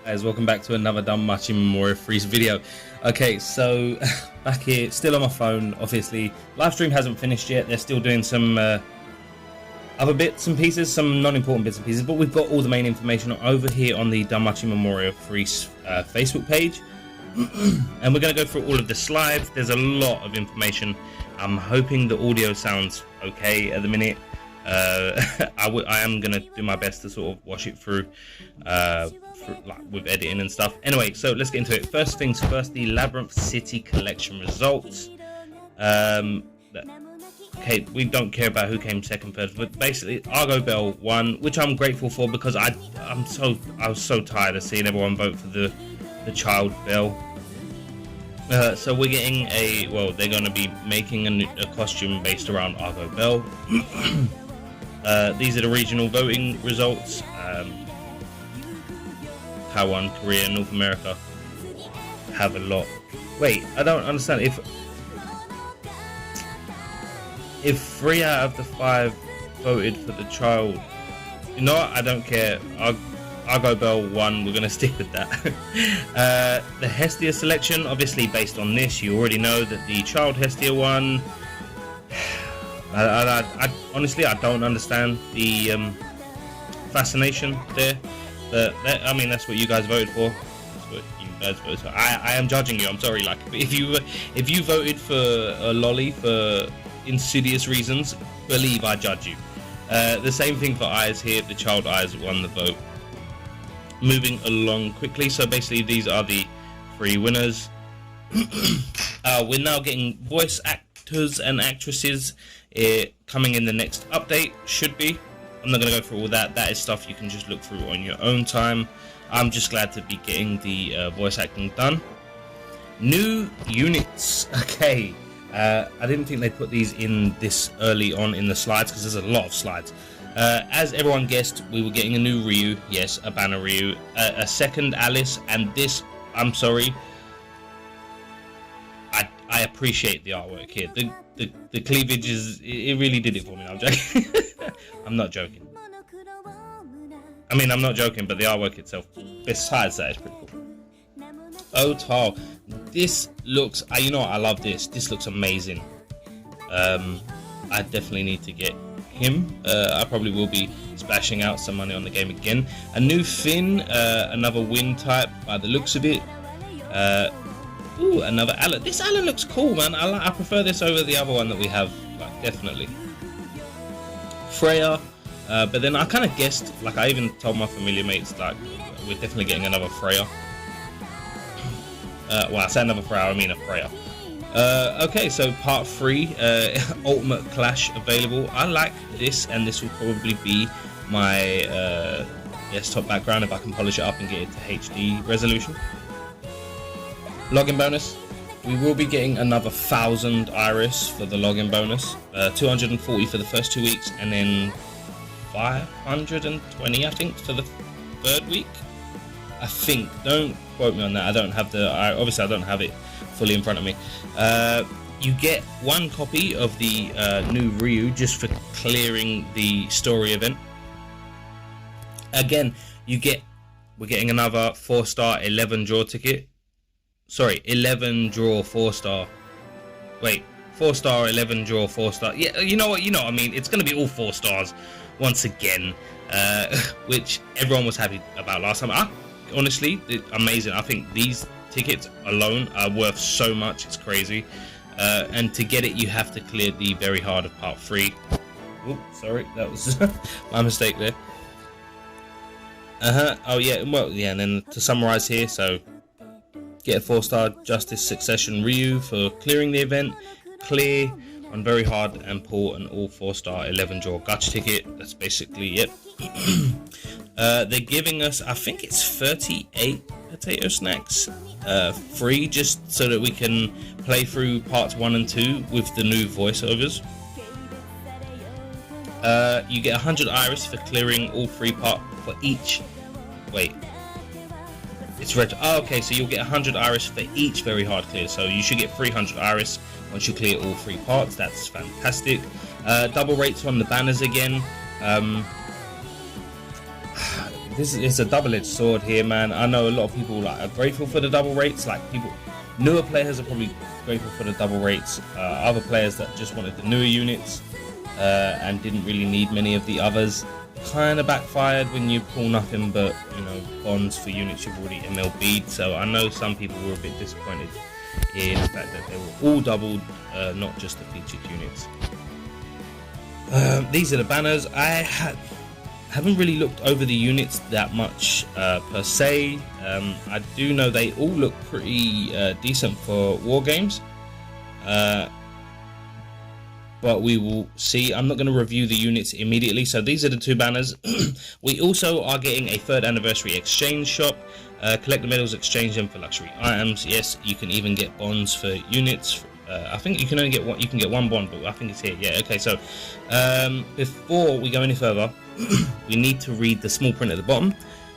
guys, welcome back to another Danmachi Memoria freese video. Okay, so back here, still on my phone, obviously. Live stream hasn't finished yet. They're still doing some other bits and pieces, some non-important bits and pieces, but we've got all the main information over here on the Danmachi Memoria freese Facebook page. And we're going to go through all of the slides. There's a lot of information. I'm hoping the audio sounds okay at the minute. I am going to do my best to sort of wash it through like with editing and stuff. Anyway, so let's get into it. First things first, the Labyrinth City collection results. Okay, we don't care about who came second, first, but basically Argo Bell won, which I'm grateful for because I was so tired of seeing everyone vote for the child Bell. So we're getting they're going to be making a costume based around Argo Bell. These are the regional voting results. Taiwan, Korea, North America have a lot. Wait, I don't understand. If 3 out of the 5 voted for the child, you know what? I don't care. Argo Bell won. We're gonna stick with that. The Hestia selection, obviously based on this, you already know that the child Hestia won. I honestly don't understand the fascination there, but I mean that's what you guys voted for. That's what you guys voted for. I am judging you. I'm sorry. Like if you voted for a lolly for insidious reasons, believe I judge you. The same thing for Eyes here. The child Eyes won the vote. Moving along quickly. So basically these are the 3 winners. We're now getting voice actors and actresses coming in the next update. Should be. I'm not going to go through all that. That is stuff you can just look through on your own time. I'm just glad to be getting the voice acting done. New units. Okay. I didn't think they'd put these in this early on in the slides because there's a lot of slides. As everyone guessed, we were getting a new Ryu. Yes, a banner Ryu. A second Alice. And this, I'm sorry, I appreciate the artwork here. The cleavage it really did it for me. I'm joking. I'm not joking. I mean, I'm not joking, but the artwork itself, besides that, is pretty cool. Otal, this looks, you know what, I love this. This looks amazing. I definitely need to get him. I probably will be splashing out some money on the game again. A new Finn, another wind type by the looks of it. Ooh, another Alan. This Alan looks cool, man. I prefer this over the other one that we have, like, definitely. Freya, but then I kind of guessed, like I even told my familiar mates, like, we're definitely getting another Freya. Well, I say another Freya, I mean a Freya. Okay, so part 3, Ultimate Clash available. I like this, and this will probably be my desktop background if I can polish it up and get it to HD resolution. Login bonus. We will be getting another 1,000 iris for the login bonus. 240 for the first 2 weeks, and then 520, I think, for the 3rd week. I think. Don't quote me on that. I don't have obviously I don't have it fully in front of me. You get 1 copy of the new Ryu just for clearing the story event. Again, we're getting another 4-star 11 draw ticket. Sorry, 11 draw 4-star. Wait, 4-star 11 draw 4-star. Yeah, you know what I mean. It's going to be all 4 stars once again, which everyone was happy about last time. Honestly, amazing. I think these tickets alone are worth so much. It's crazy. And to get it, you have to clear the very hard of part 3. Oh, sorry, that was my mistake there. Oh yeah, well yeah. And then to summarize here, so get a 4-star Justice Succession Ryu for clearing the event. Clear on very hard and pull an all 4-star 11 draw gotcha ticket. That's basically it. They're giving us, I think it's 38 potato snacks free, just so that we can play through parts 1 and 2 with the new voiceovers. You get 100 iris for clearing all 3 parts for each. Wait, it's red. Oh, okay, so you'll get 100 iris for each very hard clear. So you should get 300 iris once you clear all 3 parts. That's fantastic. Double rates on the banners again. this is, it's a double-edged sword here, man. I know a lot of people like are grateful for the double rates. Like people, newer players are probably grateful for the double rates. Other players that just wanted the newer units and didn't really need many of the others. Kind of backfired when you pull nothing but, you know, bonds for units you've already MLB'd. So I know some people were a bit disappointed in the fact that they were all doubled, not just the featured units. These are the banners. I haven't really looked over the units that much per se. I do know they all look pretty decent for war games. But we will see. I'm not going to review the units immediately. So these are the two banners. We also are getting a 3rd anniversary exchange shop. Collect the medals, exchange them for luxury items. Yes, you can even get bonds for units. I think you can only get one. You can get one bond, but I think it's here. Yeah. Okay. So before we go any further, we need to read the small print at the bottom.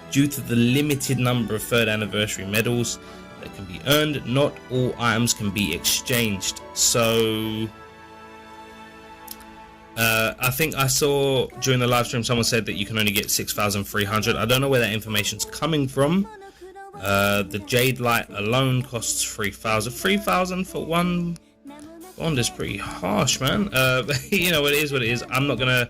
Due to the limited number of 3rd anniversary medals that can be earned, not all items can be exchanged. So I think I saw during the live stream someone said that you can only get 6,300. I don't know where that information's coming from. The Jade Light alone costs 3,000. 3,000 for one bond is pretty harsh, man. You know, it is what it is. I'm not gonna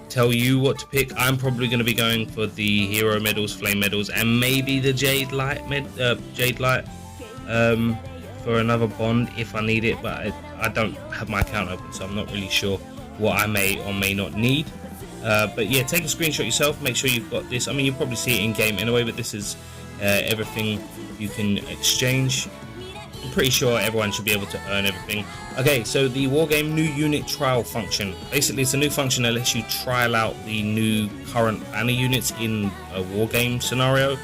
tell you what to pick. I'm probably gonna be going for the hero medals, flame medals, and maybe the Jade Light for another bond if I need it. But I don't have my account open, so I'm not really sure what I may or may not need. But yeah, take a screenshot yourself, make sure you've got this. I mean, you'll probably see it in game anyway, but this is everything you can exchange. I'm pretty sure everyone should be able to earn everything. Okay, so the Wargame new unit trial function. Basically, it's a new function that lets you trial out the new current banner units in a Wargame scenario.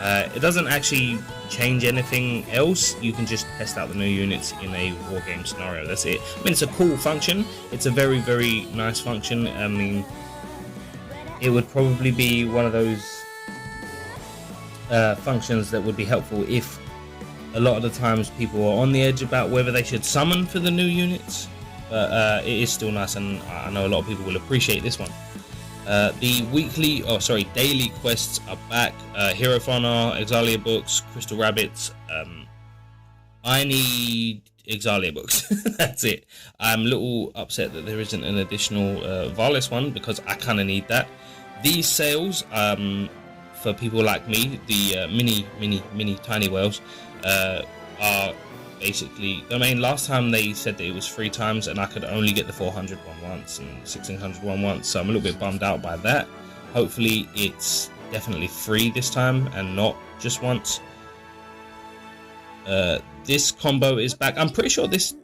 It doesn't actually change anything else. You can just test out the new units in a Wargame scenario. That's it. I mean, it's a cool function. It's a very, very nice function. I mean, it would probably be one of those functions that would be helpful if a lot of the times people are on the edge about whether they should summon for the new units. But it is still nice, and I know a lot of people will appreciate this one. The daily quests are back. Hero Fauna, Exalia books, Crystal Rabbits. I need Exalia books. That's it. I'm a little upset that there isn't an additional Varlis one, because I kind of need that. These sales, for people like me, the mini tiny whales, are basically, I mean, last time they said that it was 3 times and I could only get the 400 one once and 1600 one once, so I'm a little bit bummed out by that. Hopefully it's definitely free this time and not just once. This combo is back. I'm pretty sure this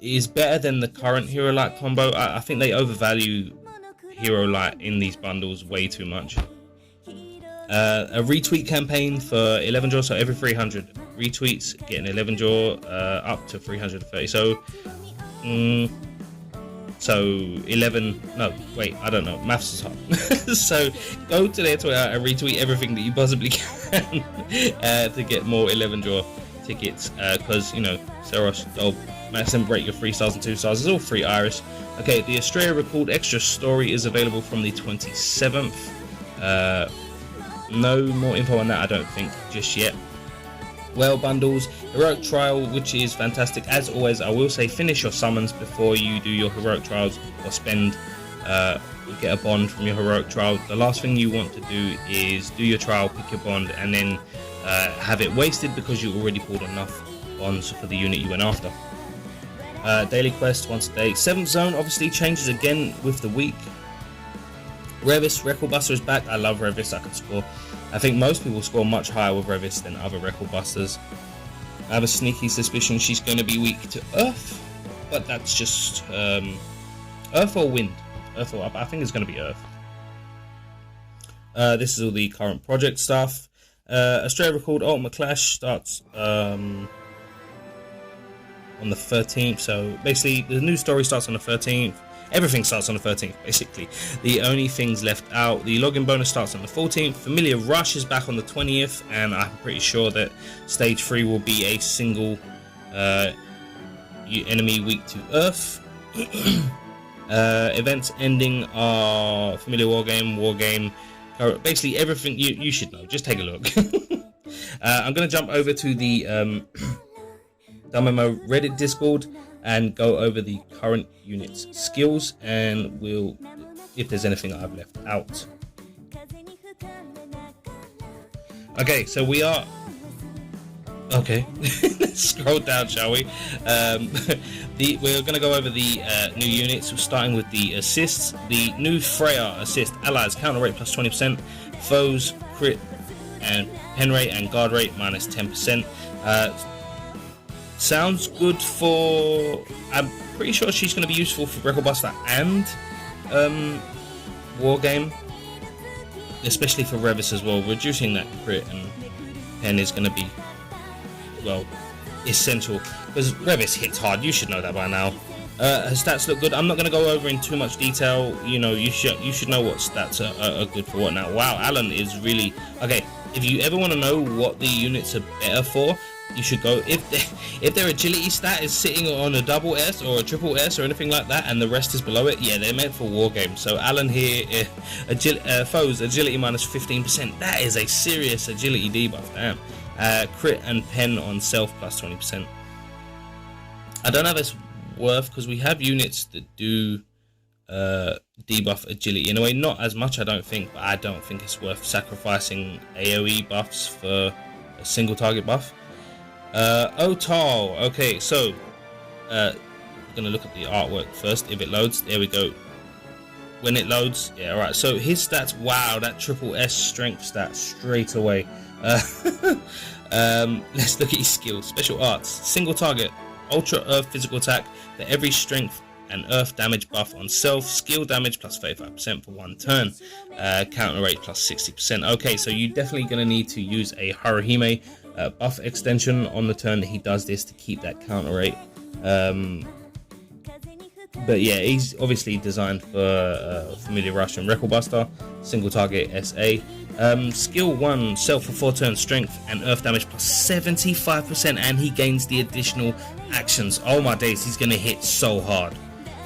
is better than the current Hero Light combo. I think they overvalue Hero Light in these bundles way too much. A retweet campaign for 11 draw, so every 300 retweets get an 11 draw, up to 330. So 11, no wait, I don't know, maths is hard. So go to their Twitter and retweet everything that you possibly can to get more 11 draw tickets, because you know, Seros, Dolb, Maxim, break your 3 stars and 2 stars, it's all free Irish. Okay, the Australia Recalled extra story is available from the 27th. No more info on that, I don't think, just yet. Well, bundles, Heroic Trial, which is fantastic. As always, I will say finish your summons before you do your Heroic Trials, or spend, get a bond from your Heroic Trial. The last thing you want to do is do your trial, pick your bond, and then have it wasted because you already pulled enough bonds for the unit you went after. Daily quest once a day. 7th zone obviously changes again with the week. Revis Record Buster is back. I love Revis. I can score. I think most people score much higher with Revis than other Record Busters. I have a sneaky suspicion she's going to be weak to Earth, but that's just Earth or Wind. Earth or I think it's going to be Earth. This is all the current project stuff. Australia Record Ultimate Clash starts on the 13th. So basically, the new story starts on the 13th. Everything starts on the 13th, basically. The only things left out, the login bonus starts on the 14th. Familiar Rush is back on the 20th, and I'm pretty sure that Stage 3 will be a single enemy weak to Earth. Events ending are Familiar Wargame, Basically everything you should know. Just take a look. I'm going to jump over to the Danmachi Reddit Discord and go over the current unit's skills, and we'll, if there's anything I've left out. Okay, so we are... Okay, let's scroll down, shall we? We're going to go over the new units, starting with the assists. The new Freya assist: allies counter rate plus 20%, foes crit and pen rate and guard rate minus 10%. Sounds good for... I'm pretty sure she's going to be useful for Record Buster and War Game, especially for Revis as well. Reducing that crit and pen is going to be, well, essential, because Revis hits hard. You should know that by now. Her stats look good. I'm not going to go over in too much detail. You know, you should know what stats are good for what now. Wow, Alan is really okay. If you ever want to know what the units are better for, you should go, if their agility stat is sitting on a double S or a triple S or anything like that, and the rest is below it, yeah, they're meant for war games. So Alan here, foes agility minus 15%. That is a serious agility debuff. Damn. Crit and pen on self plus 20%. I don't know if it's worth, because we have units that do debuff agility in a way, not as much I don't think, but I don't think it's worth sacrificing AoE buffs for a single target buff. Otal. Okay, so we're gonna look at the artwork first. If it loads, there we go. When it loads, yeah, alright. So his stats, wow, that triple S strength stat straight away. Let's look at his skills. Special arts: single target, ultra earth physical attack for every strength and earth damage buff on self, skill damage plus 35% for 1 turn, counter rate plus 60%. Okay, so you're definitely going to need to use a Haruhime buff extension on the turn that he does this to keep that counter rate. But yeah, he's obviously designed for Familiar Rush and Record Buster. Single target SA. Skill 1, self for 4 turns, strength and earth damage plus 75%, and he gains the additional actions. Oh my days, he's going to hit so hard.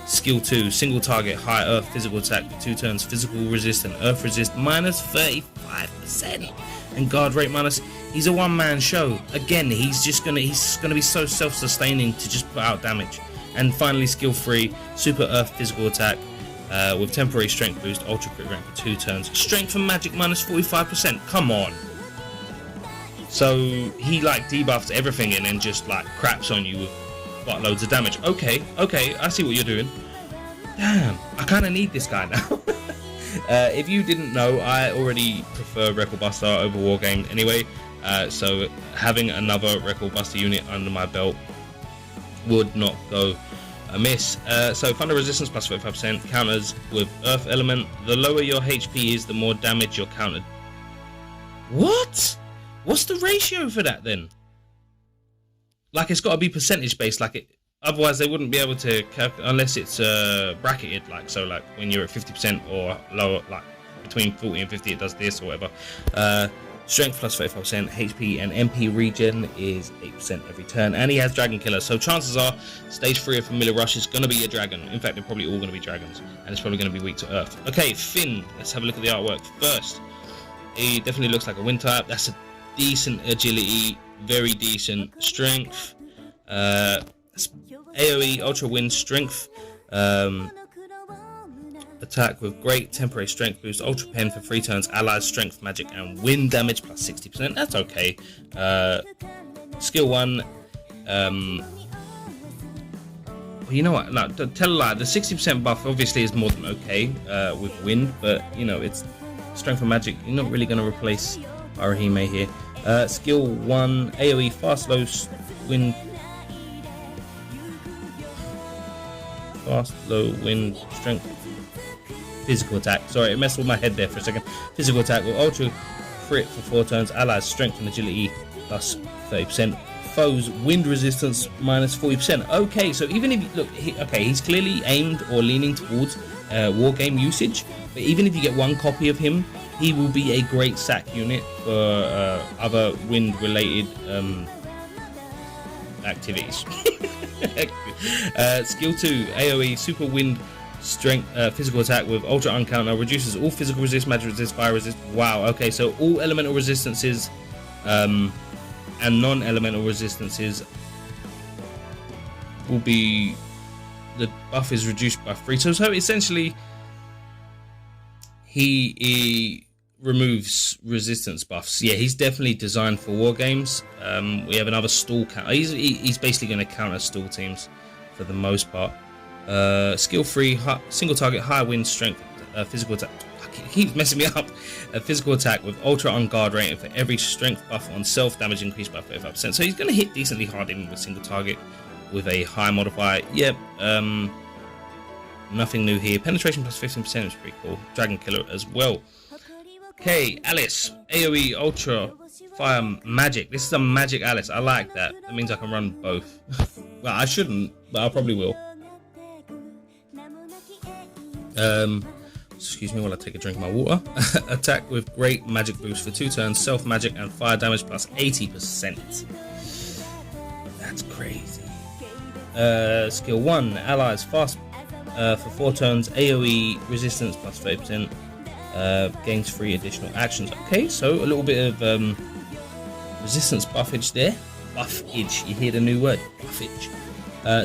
Skill 2, single target, high earth physical attack for 2 turns, physical resist and earth resist minus 35%, and guard rate minus. He's a one-man show. Again, he's gonna be so self-sustaining to just put out damage. And finally, skill 3, super earth physical attack with temporary strength boost, ultra crit rank for 2 turns, strength and magic minus 45%. Come on. So he like debuffs everything and then just like craps on you with buttloads of damage. Okay, I see what you're doing. Damn, I kind of need this guy now. If you didn't know, I already prefer Record Buster over War Game anyway. So having another Record Buster unit under my belt would not go amiss. So thunder resistance plus 35%, counters with earth element. The lower your HP is, the more damage you're countered. What? What's the ratio for that then? Like, it's got to be percentage based, like it. Otherwise, they wouldn't be able to unless it's bracketed. Like, so, like when you're at 50% or lower, like between 40 and 50, it does this or whatever. Strength plus 35%, HP and MP regen is 8% every turn, and he has Dragon Killer. So chances are, stage 3 of Familiar Rush is going to be a dragon. In fact, they're probably all going to be dragons, and it's probably going to be weak to Earth. Okay, Finn. Let's have a look at the artwork first. He definitely looks like a wind type. That's a decent agility, very decent strength. AoE ultra wind strength. Attack with great temporary strength boost, ultra pen for 3 turns, allies strength, magic and wind damage plus 60%. That's okay. Skill 1. You know what? No, tell a lie. The 60% buff obviously is more than okay with wind, but you know, it's strength and magic. You're not really going to replace Arahime here. Skill 1, AoE fast low wind. Fast low wind strength. Physical attack. Sorry, it messed with my head there for a second. Physical attack with ultra crit for 4 turns. Allies strength and agility plus 30%. Foes wind resistance minus 40%. Okay, so even if you look, he's clearly aimed or leaning towards war game usage. But even if you get 1 copy of him, he will be a great sack unit for other wind related activities. Skill 2, AoE super wind strength, physical attack with ultra uncounter, reduces all physical resist, magic resist, fire resist. Wow, okay, so all elemental resistances and non-elemental resistances will be, the buff is reduced by 3. So essentially he removes resistance buffs. Yeah, he's definitely designed for war games. We have another stall counter. He's basically going to counter stall teams for the most part. Skill 3, single target, high wind strength, physical attack. It keeps messing me up. A physical attack with ultra on guard rating for every strength buff on self damage increased by 35%. So he's going to hit decently hard even with single target with a high modifier. Yep. Nothing new here. Penetration plus 15% is pretty cool. Dragon killer as well. Okay, Alice, AoE, Ultra, Fire, Magic. This is a Magic Alice. I like that. That means I can run both. Well, I shouldn't, but I probably will. Excuse me while I take a drink of my water. Attack with great magic boost for 2 turns, self magic and fire damage plus 80%. That's crazy. Skill 1, allies fast for 4 turns, AoE resistance plus 30%. Gains 3 additional actions. Okay, so a little bit of resistance buffage there. Buffage, you hear the new word, buffage.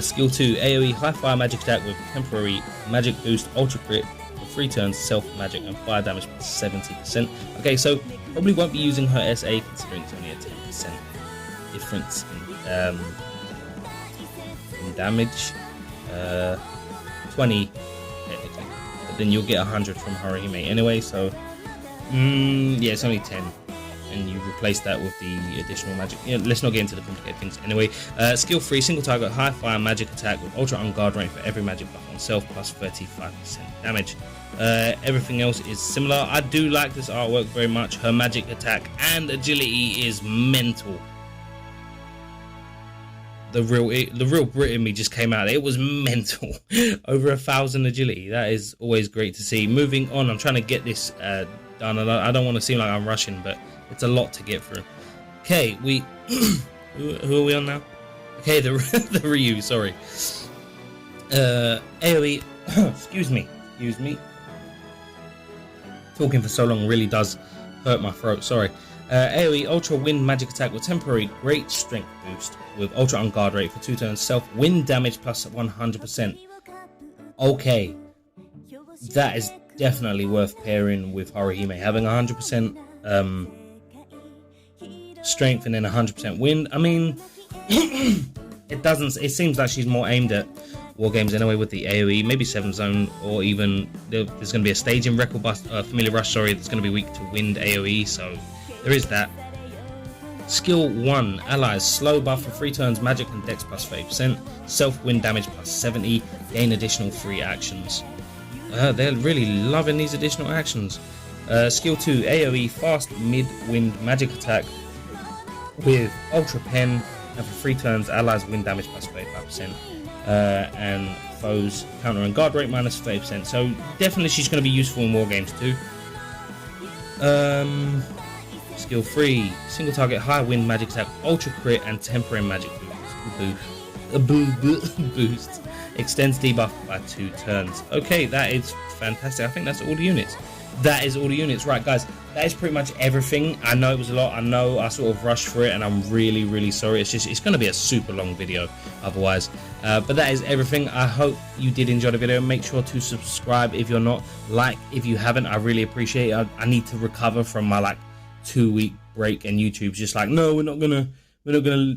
Skill 2, AoE high fire magic attack with temporary magic boost, ultra crit for 3 turns, self magic and fire damage plus 70%. Okay, so probably won't be using her SA considering it's only a 10% difference in damage. 20 technically. Then you'll get 100 from Haruhime anyway, so yeah, it's only 10, and you replace that with the additional magic. Yeah, let's not get into the complicated things anyway. Skill 3, single target, high fire magic attack with ultra on guard range for every magic buff on self plus 35% damage. Everything else is similar. I do like this artwork very much. Her magic attack and agility is mental. The real Brit in me just came out. It was mental. Over 1,000 agility. That is always great to see. Moving on, I'm trying to get this done. I don't want to seem like I'm rushing, but it's a lot to get through. Okay, we who are we on now? Okay, the Ryu. Sorry. AoE. excuse me. Talking for so long really does hurt my throat. Sorry. AoE Ultra Wind Magic Attack with temporary great strength boost with Ultra on guard rate for 2 turns, self wind damage plus 100%. Okay, that is definitely worth pairing with Haruhime. Having 100% strength and then 100% wind. I mean, it seems like she's more aimed at war games anyway with the AoE, maybe 7 zone, or even there's going to be a stage in Record Bust, Familiar Rush, sorry, that's going to be weak to wind AoE, so there is that. Skill 1, allies slow buff for 3 turns, magic and dex plus 30%, self wind damage plus 70, gain additional 3 actions. They're really loving these additional actions. Skill 2, AoE fast mid wind magic attack with ultra pen, and for 3 turns allies wind damage plus 35%, and foes counter and guard rate minus 30%. So definitely she's going to be useful in war games too. Skill 3, single target, high wind magic attack, ultra crit and temporary magic boost. Extends debuff by 2 turns. Okay, that is fantastic. I think that's all the units. That is all the units. Right, guys, that is pretty much everything. I know it was a lot. I know I sort of rushed for it, and I'm really sorry. It's going to be a super long video otherwise. But that is everything. I hope you did enjoy the video. Make sure to subscribe if you're not. Like if you haven't. I really appreciate it. I need to recover from my 2-week break, and YouTube's just like, no, we're not gonna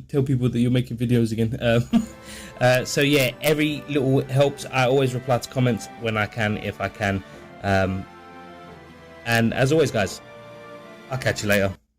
tell people that you're making videos again. So yeah, every little helps. I always reply to comments when I can, if I can. And as always, guys, I'll catch you later.